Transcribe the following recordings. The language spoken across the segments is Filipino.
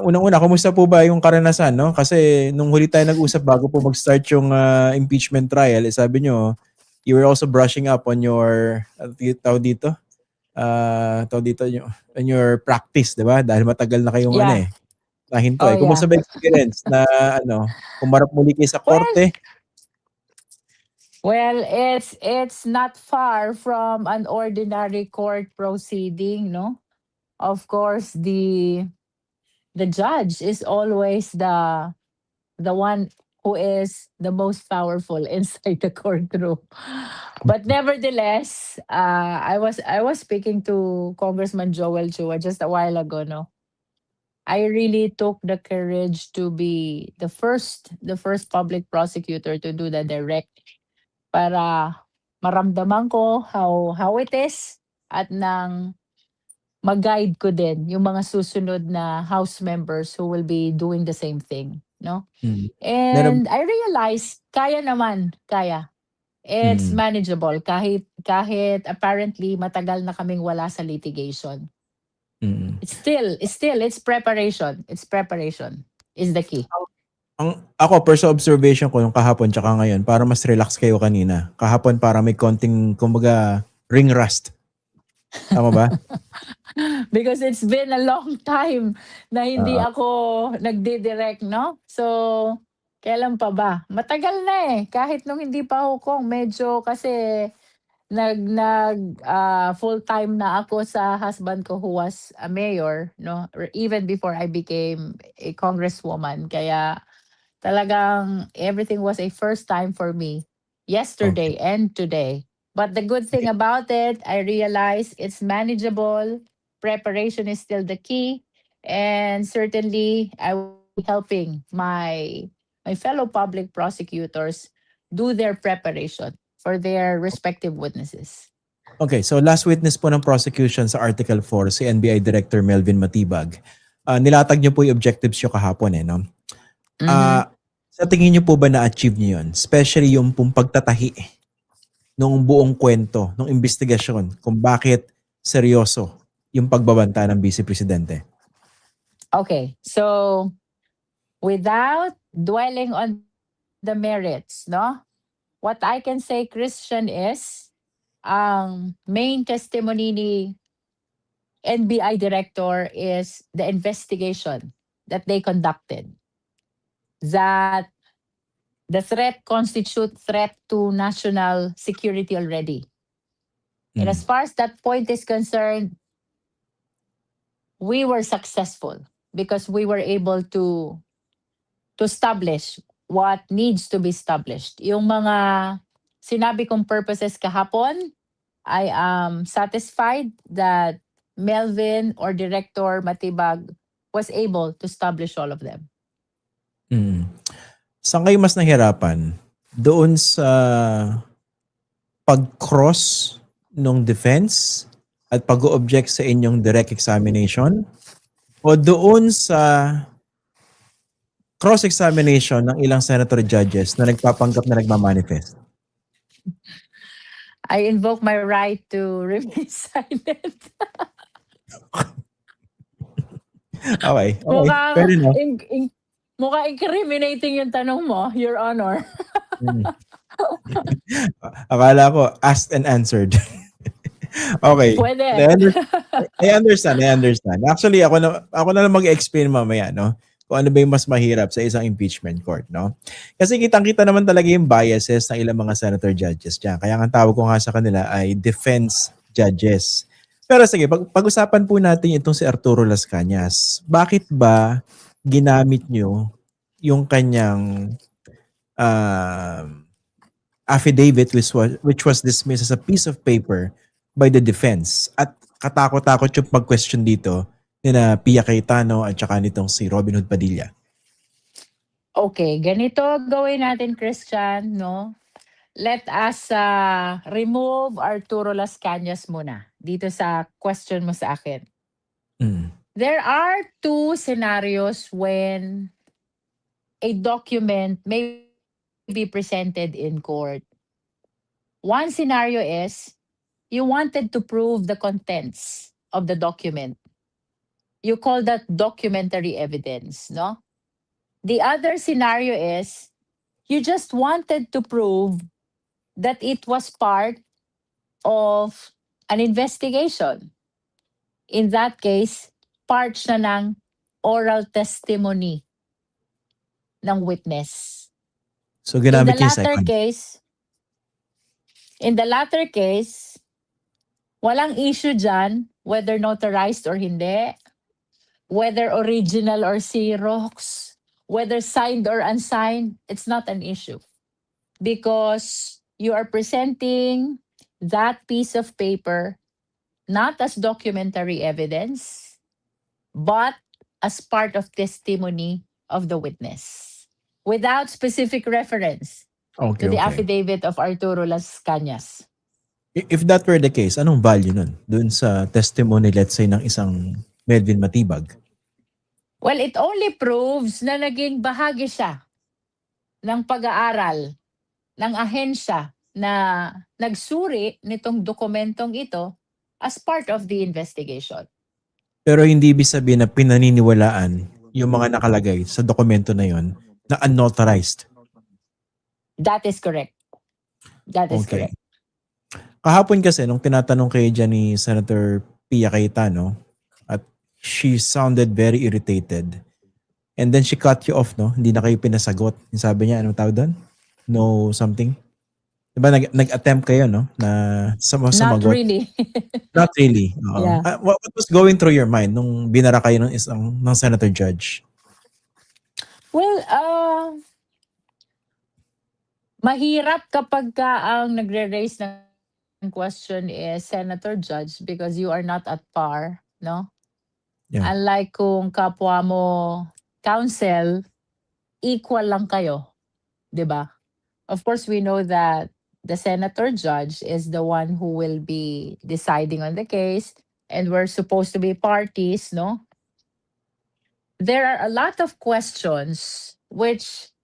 Unang-una, kumusta po ba yung karanasan, no? Kasi nung huli tayo nag-usap bago po mag-start yung impeachment trial, sabi nyo, you were also brushing up on your, tawag dito? Tawag dito, on your practice, di ba? Dahil matagal na kayong Yeah. nahinto Oh, eh. Kumusta yeah. ba experience na kumarap muli kayo sa korte? Well, it's not far from an ordinary court proceeding, no? Of course, the judge is always the one who is the most powerful inside the courtroom. But nevertheless, I was speaking to Congressman Joel Chua just a while ago, no. I really took the courage to be the first public prosecutor to do the direct para maramdaman ko how it is at nang mag-guide ko din yung mga susunod na house members who will be doing the same thing, no? Meron, And I realized kaya naman, kaya. It's mm, manageable kahit apparently matagal na kaming wala sa litigation. mm. It's preparation. It's preparation is the key. Ako, personal observation ko yung kahapon tsaka ngayon, para mas relax kayo kanina. Kahapon para may konting, kumbaga, ring rust. Tama ba? Because it's been a long time na hindi Oo. ako nagdi-direct, no? So, kailan pa ba? Matagal na eh. Kahit nung hindi pa hukong, medyo kasi full-time na ako sa husband ko who was a mayor, no? Even before I became a congresswoman. Kaya talagang everything was a first time for me Okay. yesterday and today. But the good thing Okay. about it, I realize it's manageable. Preparation is still the key. And certainly, I will be helping my fellow public prosecutors do their preparation for their respective witnesses. Okay, so last witness po ng prosecution sa Article 4, si NBI Director Melvin Matibag. Nilatag niyo po yung objectives niyo kahapon eh, no? Mhm. Sa tingin niyo po ba na-achieve niyo yun? Especially yung pong pagtatahi nung buong kwento, nung investigasyon, kung bakit seryoso yung pagbabanta ng Vice Presidente. Okay, so without dwelling on the merits, no? What I can say, Christian, is ang main testimony ni NBI director is the investigation that they conducted. That the threat constitute threat to national security already. And as far as that point is concerned, we were successful because we were able to establish what needs to be established. Yung mga sinabi kong purposes kahapon, I am satisfied that Melvin or Director Matibag was able to establish all of them. Saan kayo mas nahirapan? Doon sa pag-cross nung defense at pag-object sa inyong direct examination? O doon sa cross-examination ng ilang senator judges na nagpapanggap na nagmamanifest? I invoke my right to remain silent. Okay. Mukhang, Fair enough. mukhang incriminating yung tanong mo, Your Honor. Akala ko asked and answered. Okay. Pwede. I understand. Actually, ako na lang mag-explain mamaya, no? Kung ano ba yung mas mahirap sa isang impeachment court, no? Kasi kitang-kita naman talaga yung biases ng ilang mga senator judges dyan. Kaya ang tawag ko nga sa kanila ay defense judges. Pero sige, pag-usapan po natin itong si Arturo Las Cañas. Bakit ba ginamit nyo yung kanyang affidavit which was dismissed as a piece of paper by the defense? At katakot-takot yung pag-question dito ni na Pia Cayetano at saka nitong si Robin Hood Padilla. Okay, ganito gawin natin, Christian, no? Let us remove Arturo Las Cañas muna dito sa question mo sa akin. There are two scenarios when a document may be presented in court. One scenario is you wanted to prove the contents of the document. you call that documentary evidence, no? The other scenario is you just wanted to prove that it was part of an investigation. In that case, part siya ng oral testimony ng witness. So, In the ginamit niya yung latter second. case, walang issue dyan whether notarized or hindi, whether original or Xerox, whether signed or unsigned, it's not an issue. Because you are presenting that piece of paper not as documentary evidence, but as part of testimony of the witness, without specific reference Okay, to the okay. affidavit of Arturo Las Cañas. If that were the case, anong value nun? Doon sa testimony, let's say, ng isang Melvin Matibag? Well, it only proves na naging bahagi siya ng pag-aaral ng ahensya na nagsuri nitong dokumentong ito as part of the investigation. Pero hindi ibig sabihin na pinaniniwalaan yung mga nakalagay sa dokumento na yon na unauthorized. That is correct. That is Okay. correct. Kahapon kasi, nung tinatanong kayo dyan ni Senator Pia Cayetano, at she sounded very irritated. And then she cut you off, no? Hindi na kayo pinasagot. Yung sabi niya, anong tawag doon? No something? Diba nag-attempt kayo, no? Na Not sumagot? really. Not really. Oo. Yeah. What was going through your mind nung binara kayo ng senator judge? Well, mahirap kapag ka ang nagre-raise ng question is senator judge because you are not at par, no? Yeah. Unlike kung kapwa mo counsel, equal lang kayo, 'di ba? Of course, we know that the senator judge is the one who will be deciding on the case and we're supposed to be parties, no? There are a lot of questions which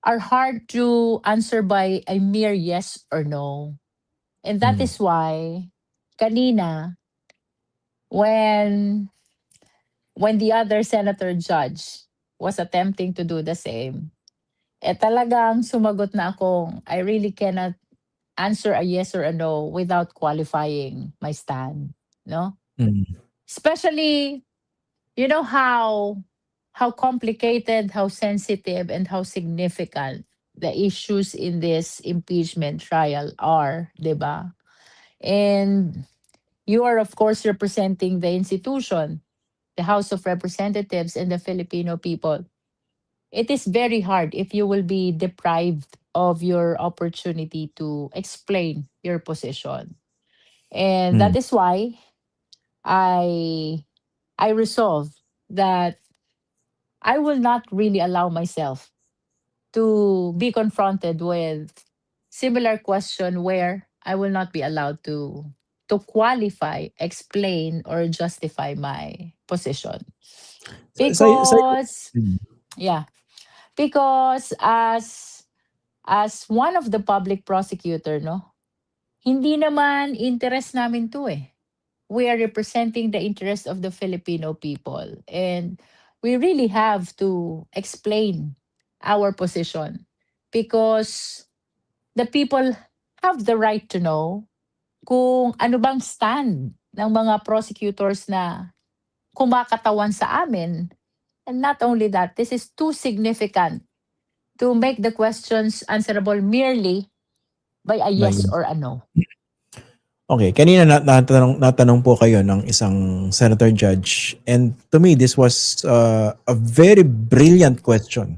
are hard to answer by a mere yes or no. And that is why kanina when the other senator judge was attempting to do the same, talagang sumagot na akong I really cannot answer a yes or a no without qualifying my stand, no? Mm. Especially, you know how complicated, how sensitive, and how significant the issues in this impeachment trial are, di ba? And you are, of course, representing the institution, the House of Representatives, and the Filipino people. It is very hard if you will be deprived of your opportunity to explain your position. And that is why I resolve that I will not really allow myself to be confronted with similar question where I will not be allowed to qualify, explain, or justify my position. Because yeah, because as one of the public prosecutor, no, hindi naman interest namin to eh. We are representing the interest of the Filipino people. And we really have to explain our position because the people have the right to know kung ano bang stand ng mga prosecutors na kumakatawan sa amin. And not only that, this is too significant to make the questions answerable merely by a yes or a no. Okay, kanina natanong po kayo ng isang senator judge, and to me this was a very brilliant question.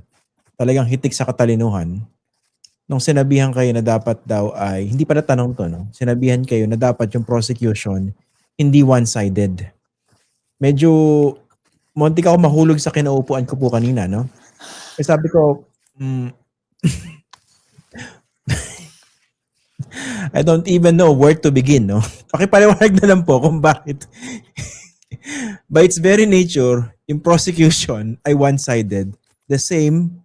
Talagang hitik sa katalinuhan. Nung sinabihan kayo na dapat daw ay, hindi pala tanong to, no? Sinabihan kayo na dapat yung prosecution hindi one-sided. Medyo muntik ako mahulog sa kinaupuan ko po kanina, no? Kasi sabi ko, I don't even know where to begin, no? Pakipaliwanag na lang po kung bakit. By its very nature, yung prosecution ay one-sided. The same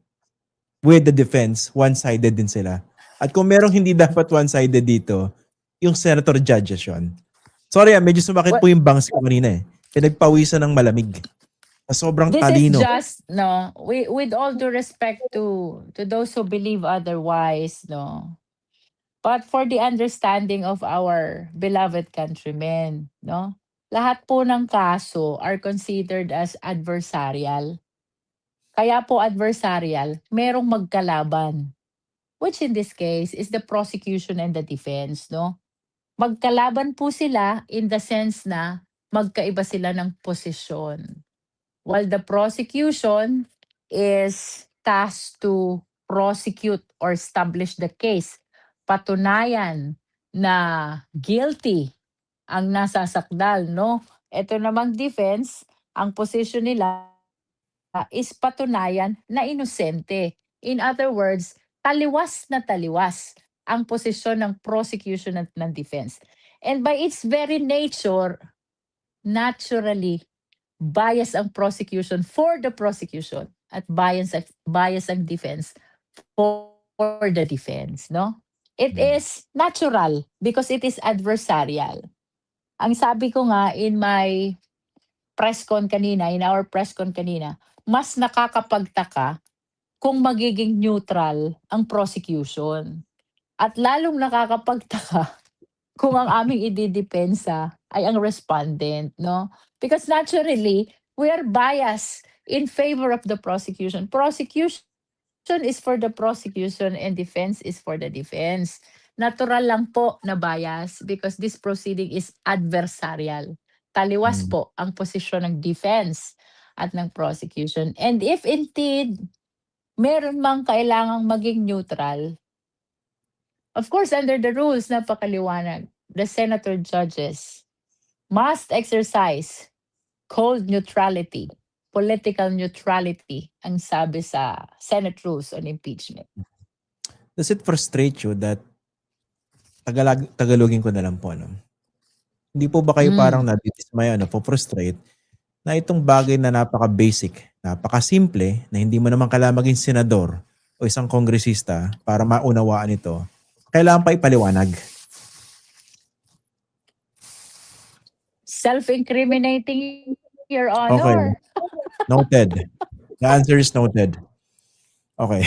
with the defense, one-sided din sila. At kung merong hindi dapat one-sided dito, yung senator judges yun. Sorry, medyo sumakit po yung bangs ko kanina eh. pinagpawisan ng malamig. Sobrang This is talino. just no, with all due respect to those who believe otherwise, no. But for the understanding of our beloved countrymen, no. Lahat po ng kaso are considered as adversarial. Kaya po adversarial, merong magkalaban, which in this case is the prosecution and the defense, no. Magkalaban po sila in the sense na magkaiba sila ng posisyon. While the prosecution is tasked to prosecute or establish the case, patunayan na guilty ang nasasakdal, no? Ito namang defense, ang position nila is patunayan na inosente. In other words, taliwas na taliwas ang posisyon ng prosecution at ng defense. And by its very nature, naturally, bias ang prosecution for the prosecution at bias ang defense for the defense, no? It is natural because it is adversarial. Ang sabi ko nga in my in our press con kanina, mas nakakapagtaka kung magiging neutral ang prosecution. At lalong nakakapagtaka kung ang aming ididepensa ay ang respondent, no? Because naturally, we are biased in favor of the prosecution. Prosecution is for the prosecution and defense is for the defense. Natural lang po na bias because this proceeding is adversarial. Taliwas po ang posisyon ng defense at ng prosecution. And if indeed, meron mang kailangang maging neutral, of course, under the rules, napakaliwanag, the senator judges must exercise cold neutrality, political neutrality, ang sabi sa Senate rules on impeachment. Does it frustrate you that Tagalogin ko na lang po, no? Hindi po ba kayo parang nadidismaya, frustrate na itong bagay na napaka-basic, napaka-simple, na hindi mo naman kailangan maging senador o isang kongresista para maunawaan ito, kailangan pa ipaliwanag? Self-incriminating, Your Okay. Honor. Noted. The answer is noted. Okay.